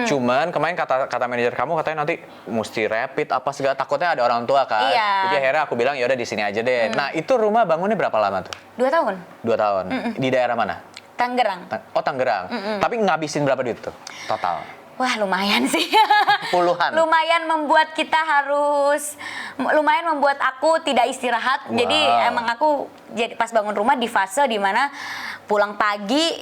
Cuman kemarin kata manajer kamu katanya nanti mesti rapid apa segala, takutnya ada orang tua kan. Iya. Jadi akhirnya aku bilang ya udah di sini aja deh. Nah, itu rumah bangunnya berapa lama tuh? 2 tahun. 2 tahun. Di daerah mana? Tangerang. Oh, Tangerang. Tapi ngabisin berapa duit tuh total? Wah lumayan sih. Puluhan. Lumayan membuat aku tidak istirahat. Wow. Jadi emang aku jadi pas bangun rumah di fase dimana pulang pagi,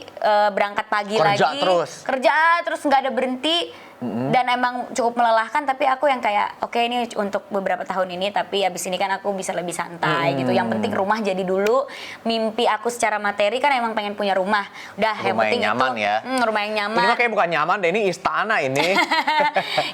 berangkat pagi Kerja lagi. terus. Kerja terus nggak ada berhenti. Dan emang cukup melelahkan, tapi aku yang kayak oke, ini untuk beberapa tahun ini, tapi abis ini kan aku bisa lebih santai gitu. Yang penting rumah jadi dulu. Mimpi aku secara materi kan emang pengen punya rumah. Udah yang Rumah penting yang nyaman itu ya. rumah yang nyaman. Ini mah kayak bukan nyaman deh, ini istana ini.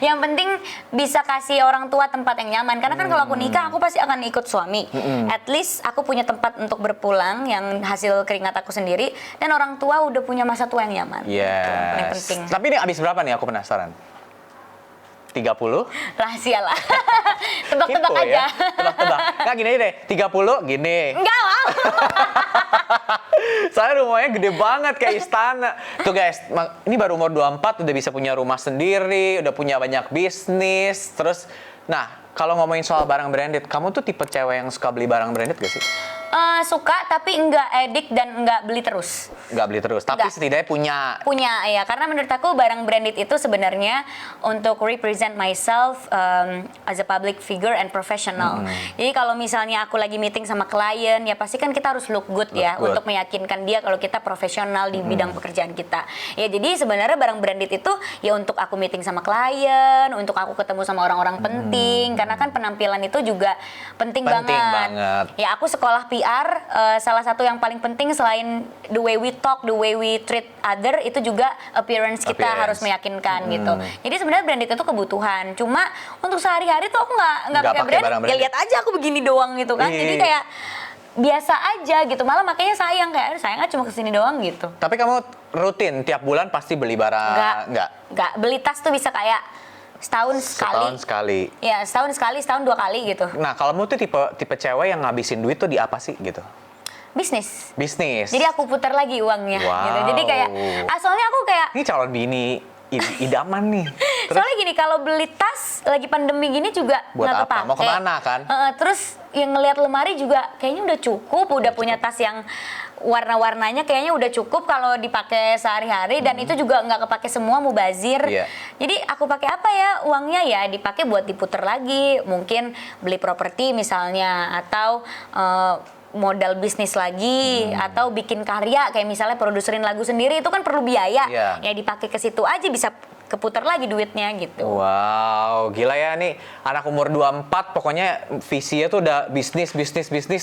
Yang penting bisa kasih orang tua tempat yang nyaman. Karena kan kalau aku nikah, aku pasti akan ikut suami. At least aku punya tempat untuk berpulang yang hasil keringat aku sendiri. Dan orang tua udah punya masa tua yang nyaman. Itu yang paling penting. Tapi ini abis berapa nih, aku penasaran. 30? Rahasia lah. Tebak-tebak Kepo aja. ya. Tebak-tebak. Nggak gini aja deh, 30 gini. Enggak lah. Soalnya rumahnya gede banget kayak istana. Tuh guys, ini baru umur 24 udah bisa punya rumah sendiri, udah punya banyak bisnis. Terus, nah kalau ngomongin soal barang branded, kamu tuh tipe cewek yang suka beli barang branded gak sih? Suka tapi enggak edik dan enggak beli terus. Nggak beli terus, tapi Nggak. setidaknya Punya ya, karena menurut aku barang branded itu sebenarnya untuk represent myself as a public figure and professional. Jadi kalau misalnya aku lagi meeting sama klien, ya pasti kan kita harus look good ya good. untuk meyakinkan dia kalau kita profesional di bidang pekerjaan kita. Ya jadi sebenarnya barang branded itu ya untuk aku meeting sama klien, untuk aku ketemu sama orang-orang penting, karena kan penampilan itu juga penting banget. Ya aku sekolah PR, salah satu yang paling penting selain the way we talk, the way we treat other, itu juga appearance kita harus meyakinkan gitu. Jadi sebenarnya branded itu kebutuhan. Cuma untuk sehari-hari tuh aku nggak pakai brand. Ya lihat aja aku begini doang gitu kan. Jadi kayak biasa aja gitu. Malah makanya sayang cuma kesini doang gitu. Tapi kamu rutin tiap bulan pasti beli barang? Nggak. Nggak beli tas tuh bisa kayak setahun sekali. Setahun sekali. Ya, setahun sekali, setahun 2 kali gitu. Nah, kalau kamu tuh tipe cewek yang ngabisin duit tuh di apa sih gitu? Bisnis. Bisnis. Jadi aku putar lagi uangnya Wow. gitu. Jadi kayak soalnya aku kayak Ini calon bini idaman nih. soalnya gini, kalau beli tas lagi pandemi gini juga Buat nggak apa? kepake. Mau kemana kan? Terus yang ngelihat lemari juga kayaknya udah cukup, udah punya tas yang warna-warnanya kayaknya udah cukup kalau dipakai sehari-hari dan itu juga nggak kepake semua, mubazir. Iya. Jadi aku pakai apa ya uangnya ya dipakai buat diputer lagi, mungkin beli properti misalnya atau modal bisnis lagi atau bikin karya kayak misalnya produserin lagu sendiri itu kan perlu biaya. Iya. Ya dipakai ke situ aja bisa keputar lagi duitnya gitu. Wow, gila ya nih anak umur 24 pokoknya visinya tuh udah bisnis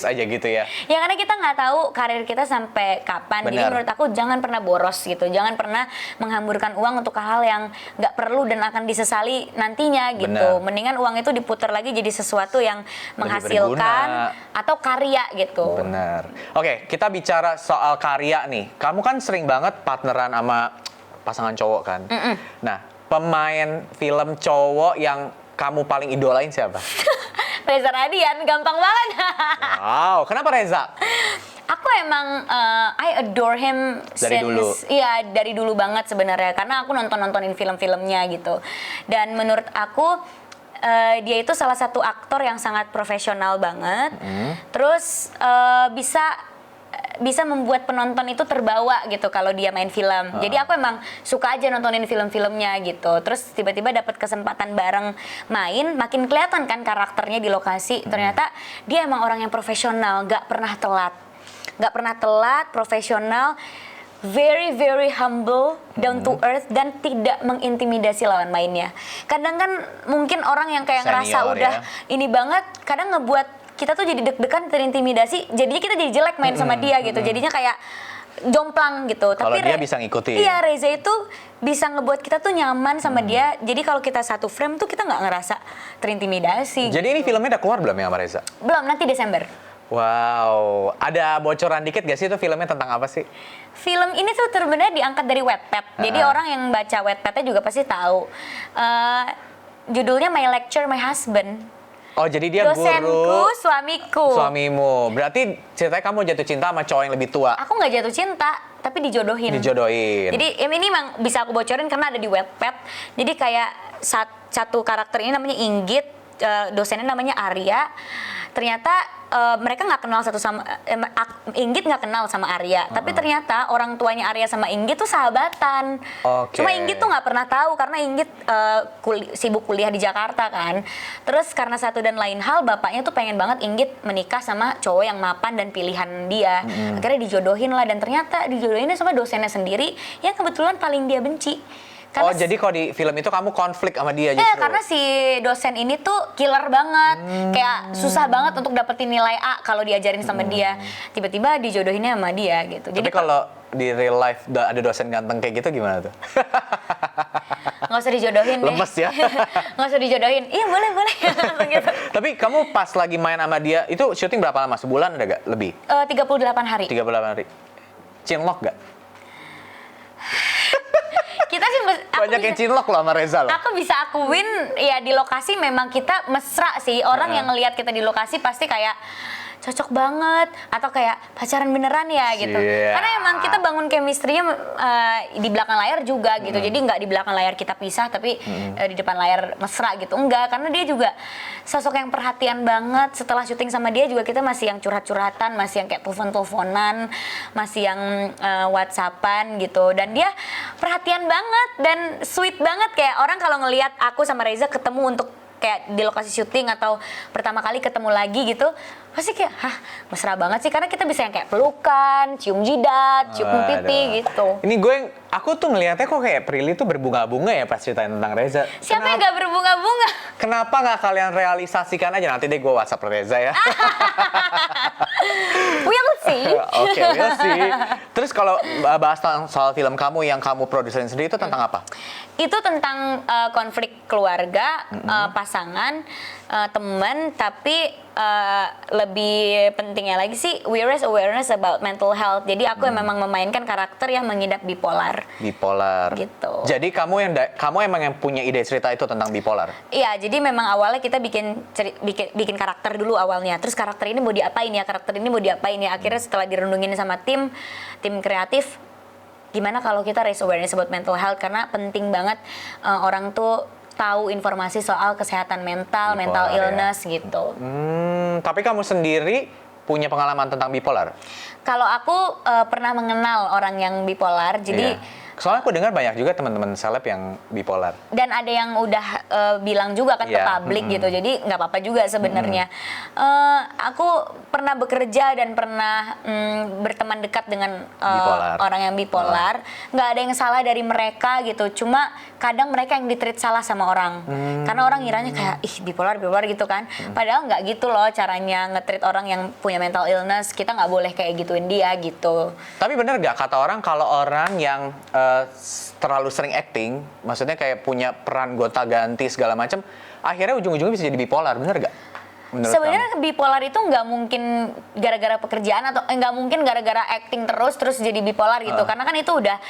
aja gitu ya. Ya karena kita nggak tahu karir kita sampai kapan. Jadi Benar. menurut aku jangan pernah boros gitu. Jangan pernah menghamburkan uang untuk hal yang nggak perlu dan akan disesali nantinya gitu. Benar. Mendingan uang itu diputar lagi jadi sesuatu yang Lebih menghasilkan berguna. atau karya gitu. Bener. Oke, kita bicara soal karya nih. Kamu kan sering banget partneran sama pasangan cowok kan? Nah, pemain film cowok yang kamu paling idolain siapa? Reza Radian, gampang banget. Wow, kenapa Reza? Aku emang I adore him Dari dulu? Iya, dari dulu banget sebenarnya karena aku nontonin film-filmnya gitu. Dan menurut aku dia itu salah satu aktor yang sangat profesional banget. Terus bisa membuat penonton itu terbawa gitu kalau dia main film. Jadi aku emang suka aja nontonin film-filmnya gitu. Terus tiba-tiba dapat kesempatan bareng main, makin kelihatan kan karakternya di lokasi. Ternyata dia emang orang yang profesional, nggak pernah telat, profesional, very very humble, down to earth dan tidak mengintimidasi lawan mainnya. Kadang kan mungkin orang yang kayak ngerasa Senior udah ya. ini banget, kadang ngebuat kita tuh jadi deg-degan, terintimidasi, jadinya kita jadi jelek main sama dia gitu. Jadinya kayak jomplang gitu. Kalau Tapi dia bisa ngikutin. Iya, Reza itu bisa ngebuat kita tuh nyaman sama dia. Jadi kalau kita satu frame tuh kita nggak ngerasa terintimidasi. Jadi ini filmnya udah keluar belum ya sama Reza? Belum, nanti Desember. Wow, ada bocoran dikit gak sih itu filmnya tentang apa sih? Film ini tuh sebenarnya diangkat dari Wattpad. Jadi orang yang baca Wattpad-nya juga pasti tahu. Judulnya My Lecture, My Husband. Oh, jadi dia Dosenku, guru suamiku. suamimu. Berarti ceritanya kamu jatuh cinta sama cowok yang lebih tua. Aku nggak jatuh cinta, tapi dijodohin. Dijodohin. Jadi ini memang bisa aku bocorin karena ada di Wattpad. Jadi kayak satu karakter ini namanya Inggit, dosennya namanya Arya. Ternyata mereka nggak kenal satu sama Inggit nggak kenal sama Arya, tapi ternyata orang tuanya Arya sama Inggit tuh sahabatan. Oke. Cuma Inggit tuh nggak pernah tahu karena Inggit sibuk kuliah di Jakarta kan. Terus karena satu dan lain hal bapaknya tuh pengen banget Inggit menikah sama cowok yang mapan dan pilihan dia. Akhirnya dijodohin lah dan ternyata dijodohinnya sama dosennya sendiri yang kebetulan paling dia benci. Oh, jadi kalau di film itu kamu konflik sama dia justru? Karena si dosen ini tuh killer banget. Kayak susah banget untuk dapetin nilai A kalau diajarin sama dia. Tiba-tiba dijodohinnya sama dia gitu. Tapi kalau di real life ada dosen ganteng kayak gitu gimana tuh? nggak usah dijodohin deh. Lemes ya? Nggak usah dijodohin. Iya boleh. Langsung gitu. Tapi kamu pas lagi main sama dia, itu syuting berapa lama? Sebulan ada gak? Lebih? 38 hari. 38 hari. Cinlok gak? Kita sih Banyak yang cinlok loh sama Reza loh. Aku bisa akuin ya di lokasi memang kita mesra sih. Orang yang ngelihat kita di lokasi pasti kayak cocok banget atau kayak pacaran beneran ya gitu. Siap. Karena emang kita bangun chemistry-nya di belakang layar juga gitu. Jadi nggak di belakang layar kita pisah tapi di depan layar mesra gitu. Enggak, karena dia juga sosok yang perhatian banget. Setelah syuting sama dia juga kita masih yang curhat-curhatan, masih yang kayak telepon-teleponan, masih yang WhatsAppan gitu. Dan dia perhatian banget dan sweet banget kayak orang kalau ngelihat aku sama Reza ketemu untuk kayak di lokasi syuting atau pertama kali ketemu lagi gitu pasti kayak mesra banget sih karena kita bisa yang kayak pelukan, cium jidat, cium pipi gitu. Ini aku tuh ngelihatnya kok kayak Prilly tuh berbunga-bunga ya pas ceritain tentang Reza. Siapa yang gak berbunga-bunga? Kenapa nggak kalian realisasikan aja? Nanti deh gue WhatsApp Reza ya. We'll see. Oke, we'll see. Terus kalau bahas soal film kamu yang kamu produserin sendiri itu tentang apa? Itu tentang konflik keluarga, pasangan, teman, tapi lebih pentingnya lagi sih we raise awareness about mental health. Jadi aku yang memang memainkan karakter yang mengidap bipolar. Bipolar. Gitu. Jadi kamu emang yang punya ide cerita itu tentang bipolar. Iya, jadi memang awalnya kita bikin karakter dulu awalnya. Terus karakter ini mau diapain ya? Karakter ini mau diapain ya? Akhirnya setelah dirundungin sama tim kreatif, gimana kalau kita raise awareness about mental health, karena penting banget orang tuh tahu informasi soal kesehatan mental, mental Bipolar, illness gitu. Tapi kamu sendiri punya pengalaman tentang bipolar? Kalau aku pernah mengenal orang yang bipolar, jadi Iya. Soalnya aku dengar banyak juga teman-teman seleb yang bipolar. dan ada yang udah bilang juga kan ke Iya, publik gitu, jadi nggak apa-apa juga sebenarnya. Aku pernah bekerja dan pernah berteman dekat dengan Bipolar. orang yang bipolar. Nggak ada yang salah dari mereka gitu, cuma kadang mereka yang ditreat salah sama orang, karena orang ngiranya kayak ih bipolar gitu kan. Padahal nggak gitu loh caranya nge-treat orang yang punya mental illness. Kita nggak boleh kayak gituin dia gitu. Tapi bener gak kata orang kalau orang yang terlalu sering acting, maksudnya kayak punya peran gonta ganti segala macam, akhirnya ujung-ujungnya bisa jadi bipolar, bener gak? Menurut Sebenarnya kamu? bipolar itu nggak mungkin gara-gara pekerjaan atau nggak mungkin gara-gara acting terus jadi bipolar gitu, karena kan itu udah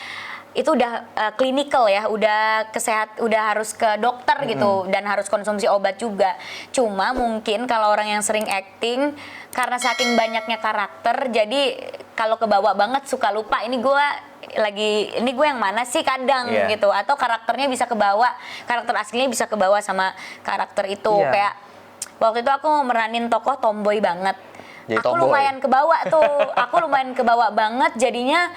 clinical ya, udah harus ke dokter gitu dan harus konsumsi obat juga. Cuma mungkin kalau orang yang sering acting karena saking banyaknya karakter, jadi kalau kebawa banget suka lupa ini gue yang mana sih kadang Iya. gitu, atau karakternya bisa kebawa, karakter aslinya bisa kebawa sama karakter itu. Iya. Kayak waktu itu aku meranin tokoh tomboy banget. Jadi Aku tomboy. lumayan kebawa banget jadinya.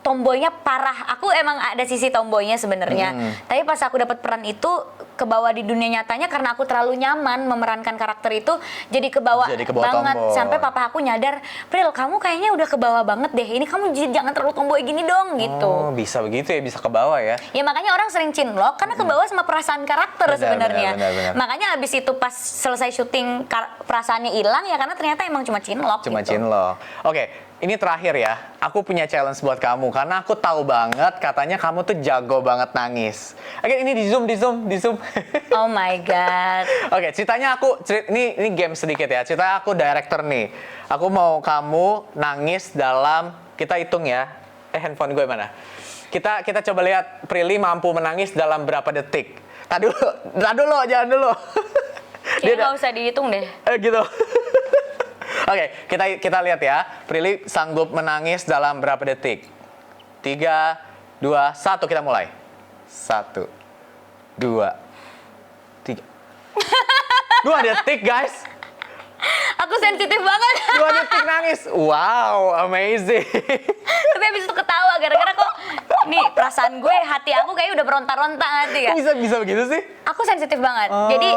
Tomboynya parah. Aku emang ada sisi tomboynya sebenarnya. Tapi pas aku dapat peran itu kebawa di dunia nyatanya karena aku terlalu nyaman memerankan karakter itu, jadi kebawa banget. tomboy. Sampai papa aku nyadar, "Pril, kamu kayaknya udah kebawa banget deh. Ini kamu jangan terlalu tomboy gini dong." gitu. Oh, bisa begitu ya, bisa ke bawah ya. Ya makanya orang sering cinlok karena kebawa sama perasaan karakter Benar, sebenarnya. benar. Makanya abis itu pas selesai syuting perasaannya hilang ya karena ternyata emang cuma cinlok. Cuma gitu. cinlok. Oke, ini terakhir ya. Aku punya challenge buat kamu karena aku tahu banget katanya kamu tuh jago banget nangis. Oke, ini di zoom. Oh my god. Oke, ceritanya ini game sedikit ya. Ceritanya aku director nih. Aku mau kamu nangis dalam, kita hitung ya. Handphone gue mana? Kita coba lihat Prilly mampu menangis dalam berapa detik. Tadi dulu, jangan dulu. Kayaknya nggak usah dihitung deh. Gitu. Oke, kita lihat ya. Prilly sanggup menangis dalam berapa detik? 3, 2, 1, kita mulai. 1, 2, 3. 2 detik, guys. Aku sensitif banget. 2 detik nangis. Wow, amazing. Tapi habis itu ketawa gara-gara kok nih perasaan gue, hati aku kayaknya udah berontak-rontak hati ya. Kok bisa begitu sih? Aku sensitif banget. Jadi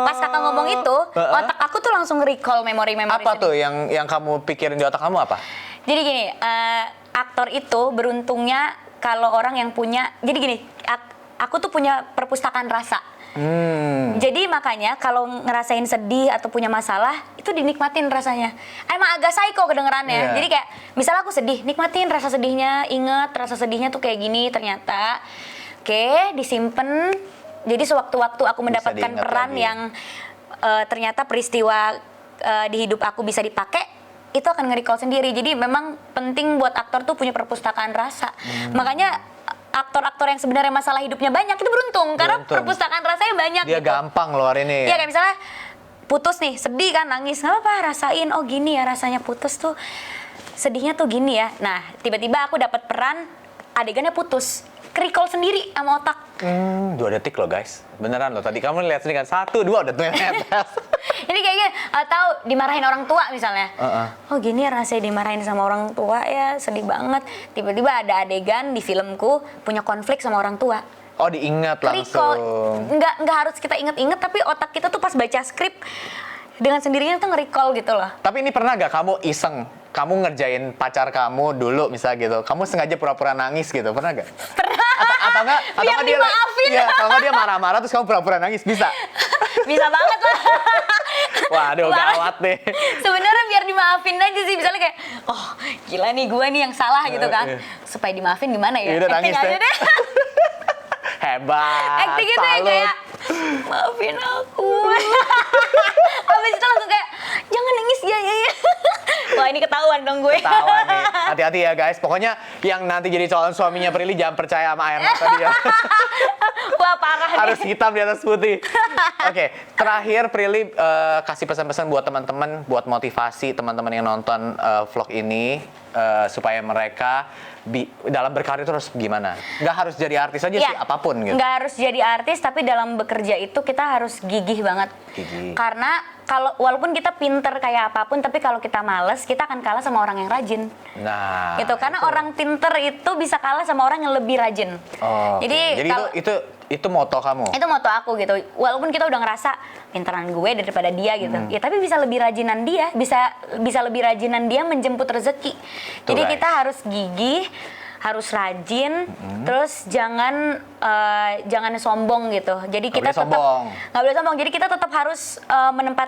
pas kakak ngomong itu, otak aku tuh langsung recall memori-memori. Apa sedih. tuh yang kamu pikirin di otak kamu apa? Jadi gini, aktor itu beruntungnya kalau orang yang punya, jadi gini, aku tuh punya perpustakaan rasa. Jadi makanya kalau ngerasain sedih atau punya masalah itu dinikmatin rasanya. Emang agak psycho kedengerannya. Iya. Jadi kayak misalnya aku sedih, nikmatin rasa sedihnya, inget rasa sedihnya tuh kayak gini ternyata. Oke, disimpan. Jadi sewaktu-waktu aku mendapatkan diingat peran lagi. yang ternyata peristiwa di hidup aku bisa dipakai, itu akan nge-recall sendiri. Jadi memang penting buat aktor tuh punya perpustakaan rasa. Makanya aktor-aktor yang sebenarnya masalah hidupnya banyak itu beruntung karena Beruntung. perpustakaan rasanya banyak. Dia gitu. gampang luar ini. Iya, kayak misalnya putus nih, sedih kan, nangis, nggak apa-apa, rasain, oh gini ya rasanya putus tuh, sedihnya tuh gini ya. Nah, tiba-tiba aku dapat peran adegannya putus, ke-recall sendiri sama otak. 2 detik loh guys, beneran loh. Tadi kamu lihat sendiri kan, 1, 2 udah tuh netes. Ini kayaknya atau dimarahin orang tua misalnya. Oh gini ya rasanya dimarahin sama orang tua ya, sedih banget. Tiba-tiba ada adegan di filmku punya konflik sama orang tua. Oh diingat Recall, langsung. nggak harus kita inget-inget, tapi otak kita tuh pas baca skrip dengan sendirinya tuh nge-recall gitu loh. Tapi ini pernah gak kamu iseng, kamu ngerjain pacar kamu dulu misalnya gitu, kamu sengaja pura-pura nangis gitu, pernah gak? Pernah. Atau enggak Biar dia dimaafin. iya, kalau enggak dia marah-marah terus kamu pura-pura nangis, bisa? Bisa banget lah. Waduh, gawat deh. Sebenarnya biar dimaafin aja sih, misalnya kayak, oh gila nih gue nih yang salah gitu kan. Iya. Supaya dimaafin gimana ya? Ya udah, Acting nangis aja deh. deh. Hebat. Acting itu yang salut. kayak maafin aku. Habis itu langsung kayak jangan nangis ya. Wah ini ketahuan dong gue. Ketawa nih. Hati-hati ya guys. Pokoknya yang nanti jadi calon suaminya Prilly jangan percaya sama air mata dia. Wah parah nih. Harus hitam di atas putih. Oke, terakhir Prilly kasih pesan-pesan buat teman-teman, buat motivasi teman-teman yang nonton vlog ini supaya mereka dalam berkarir itu harus gimana? Nggak harus jadi artis aja Ya, sih, apapun gitu. nggak harus jadi artis, tapi dalam bekerja itu kita harus gigih banget. Gigih. Karena walaupun kita pinter kayak apapun, tapi kalau kita males, kita akan kalah sama orang yang rajin. Nah, Gitu. Karena orang pinter itu bisa kalah sama orang yang lebih rajin. Oh, oke. Jadi kalau itu moto kamu. itu moto aku gitu. Walaupun kita udah ngerasa pinteran gue daripada dia gitu. Ya tapi bisa lebih rajinan dia, bisa lebih rajinan dia menjemput rezeki. Jadi guys. kita harus gigih, harus rajin, terus jangan sombong gitu. Jadi Nggak kita boleh sombong. nggak boleh sombong. Jadi kita tetap harus menempatkan